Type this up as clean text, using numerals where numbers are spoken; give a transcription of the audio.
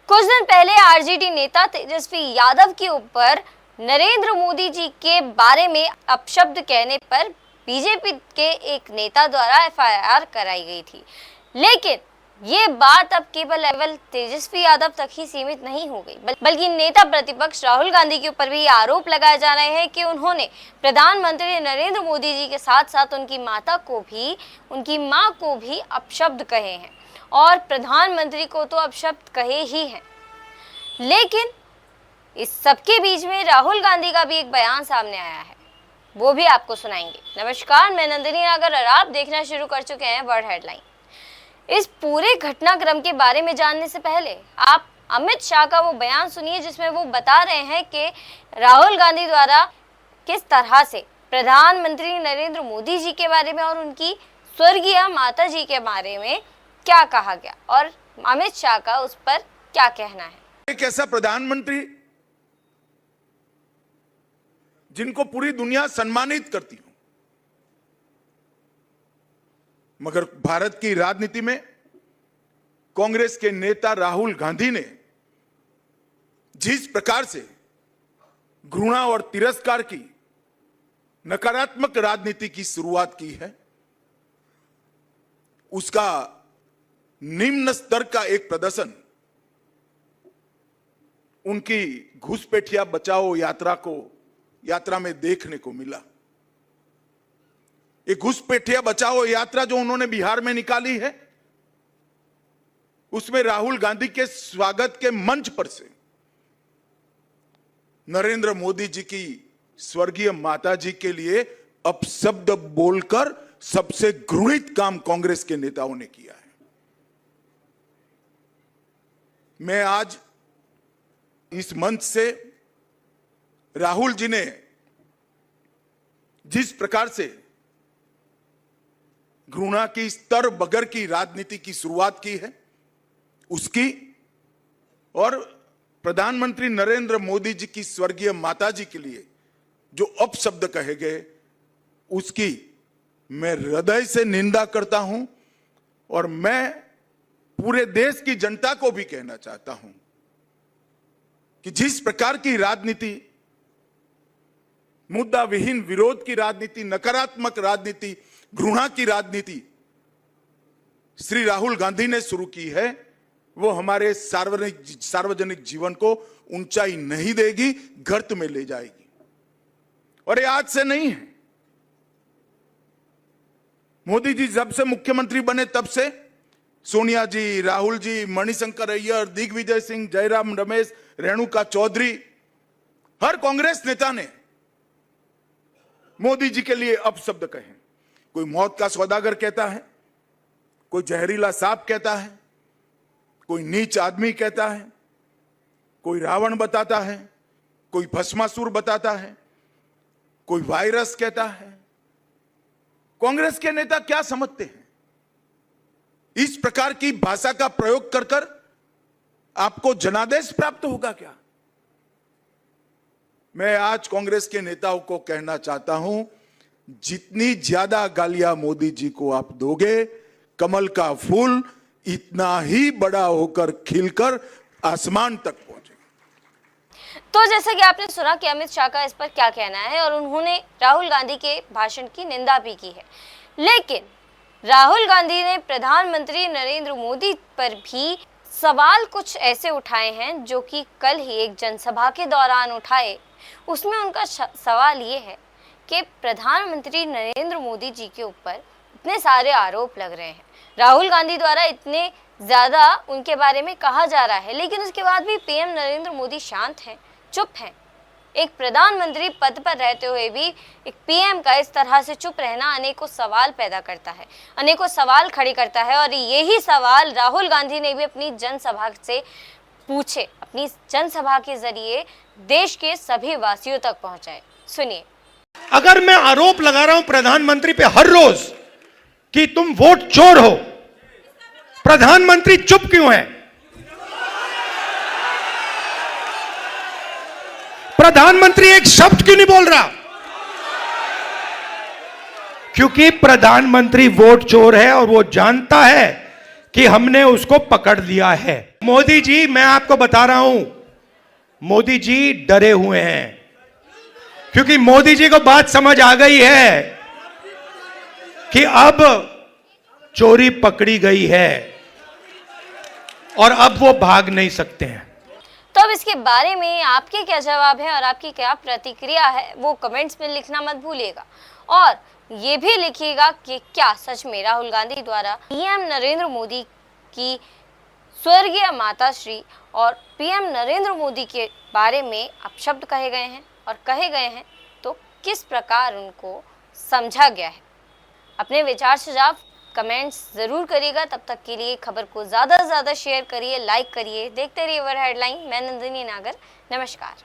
कुछ दिन पहले आरजेडी नेता तेजस्वी यादव के ऊपर नरेंद्र मोदी जी के बारे में अपशब्द कहने पर बीजेपी के एक नेता द्वारा एफआईआर कराई गई थी। लेकिन ये बात अब केवल तेजस्वी यादव तक ही सीमित नहीं हो गई, बल्कि नेता प्रतिपक्ष राहुल गांधी के ऊपर भी आरोप लगाए जा रहे हैं कि उन्होंने प्रधानमंत्री नरेंद्र मोदी जी के साथ साथ उनकी मां को भी अपशब्द कहे हैं और प्रधानमंत्री को तो अपशब्द कहे ही हैं। लेकिन इस सबके बीच में राहुल गांधी का भी एक बयान सामने आया है, वो भी आपको सुनाएंगे। नमस्कार, मैं नंदिनी नागर और आप देखना शुरू कर चुके हैं वर्ल्ड हेडलाइन। इस पूरे घटनाक्रम के बारे में जानने से पहले आप अमित शाह का वो बयान सुनिए, जिसमें वो बता रहे हैं कि राहुल गांधी द्वारा किस तरह से प्रधानमंत्री नरेंद्र मोदी जी के बारे में और उनकी स्वर्गीय माता जी के बारे में क्या कहा गया और अमित शाह का उस पर क्या कहना है। एक ऐसा प्रधानमंत्री जिनको पूरी दुनिया सम्मानित करती हो, मगर भारत की राजनीति में कांग्रेस के नेता राहुल गांधी ने जिस प्रकार से घृणा और तिरस्कार की नकारात्मक राजनीति की शुरुआत की है, उसका निम्न स्तर का एक प्रदर्शन उनकी घुसपैठिया बचाओ यात्रा में देखने को मिला। एक घुसपैठिया बचाओ यात्रा जो उन्होंने बिहार में निकाली है, उसमें राहुल गांधी के स्वागत के मंच पर से नरेंद्र मोदी जी की स्वर्गीय माता जी के लिए अपशब्द बोलकर सबसे घृणित काम कांग्रेस के नेताओं ने किया है। मैं आज इस मंच से राहुल जी ने जिस प्रकार से घृणा की स्तर बगैर की राजनीति की शुरुआत की है, उसकी और प्रधानमंत्री नरेंद्र मोदी जी की स्वर्गीय माता जी के लिए जो अपशब्द कहे गए, उसकी मैं हृदय से निंदा करता हूं। और मैं पूरे देश की जनता को भी कहना चाहता हूं कि जिस प्रकार की राजनीति, मुद्दा विहीन विरोध की राजनीति, नकारात्मक राजनीति, घृणा की राजनीति श्री राहुल गांधी ने शुरू की है, वो हमारे सार्वजनिक जीवन को ऊंचाई नहीं देगी, गर्त में ले जाएगी। और ये आज से नहीं है। मोदी जी जब से मुख्यमंत्री बने तब से सोनिया जी, राहुल जी, मणिशंकर अय्यर, दिग्विजय सिंह, जयराम रमेश, रेणुका चौधरी, हर कांग्रेस नेता ने मोदी जी के लिए अपशब्द कहे। कोई मौत का सौदागर कहता है, कोई जहरीला सांप कहता है, कोई नीच आदमी कहता है, कोई रावण बताता है, कोई भस्मासुर बताता है, कोई वायरस कहता है। कांग्रेस के नेता क्या समझते हैं? इस प्रकार की भाषा का प्रयोग कर कर आपको जनादेश प्राप्त होगा क्या? मैं आज कांग्रेस के नेताओं को कहना चाहता हूं, जितनी ज्यादा गालियां मोदी जी को आप दोगे, कमल का फूल इतना ही बड़ा होकर खिलकर आसमान तक पहुंचेगा। तो जैसा कि आपने सुना कि अमित शाह का इस पर क्या कहना है और उन्होंने राहुल गांधी के भाषण की निंदा भी की है। लेकिन राहुल गांधी ने प्रधानमंत्री नरेंद्र मोदी पर भी सवाल कुछ ऐसे उठाए हैं जो कि कल ही एक जनसभा के दौरान उठाए। उसमें उनका सवाल ये है कि प्रधानमंत्री नरेंद्र मोदी जी के ऊपर इतने सारे आरोप लग रहे हैं, राहुल गांधी द्वारा इतने ज्यादा उनके बारे में कहा जा रहा है, लेकिन उसके बाद भी पीएम नरेंद्र मोदी शांत हैं, चुप हैं। एक प्रधानमंत्री पद पर रहते हुए भी एक पीएम का इस तरह से चुप रहना अनेकों सवाल पैदा करता है, अनेकों सवाल खड़े करता है। और यही सवाल राहुल गांधी ने भी अपनी जनसभा से पूछे, अपनी जनसभा के जरिए देश के सभी वासियों तक पहुंचाए। सुनिए। अगर मैं आरोप लगा रहा हूं प्रधानमंत्री पे हर रोज कि तुम वोट चोर हो, प्रधानमंत्री चुप क्यों है? प्रधानमंत्री एक शब्द क्यों नहीं बोल रहा? क्योंकि प्रधानमंत्री वोट चोर है और वो जानता है कि हमने उसको पकड़ लिया है। मोदी जी, मैं आपको बता रहा हूं, मोदी जी डरे हुए हैं, क्योंकि मोदी जी को बात समझ आ गई है कि अब चोरी पकड़ी गई है और अब वो भाग नहीं सकते हैं। तो अब इसके बारे में आपके क्या जवाब है और आपकी क्या प्रतिक्रिया है, वो कमेंट्स में लिखना मत भूलिएगा। और ये भी लिखिएगा कि क्या सच में राहुल गांधी द्वारा पीएम नरेंद्र मोदी की स्वर्गीय माताश्री और पीएम नरेंद्र मोदी के बारे में अपशब्द कहे गए हैं, और कहे गए हैं तो किस प्रकार उनको समझा गया है। अपने विचार सुझाव कमेंट्स जरूर करिएगा। तब तक के लिए खबर को ज़्यादा से ज़्यादा शेयर करिए, लाइक करिए। देखते रहिए ओवर हेडलाइन। मैं नंदिनी नागर, नमस्कार।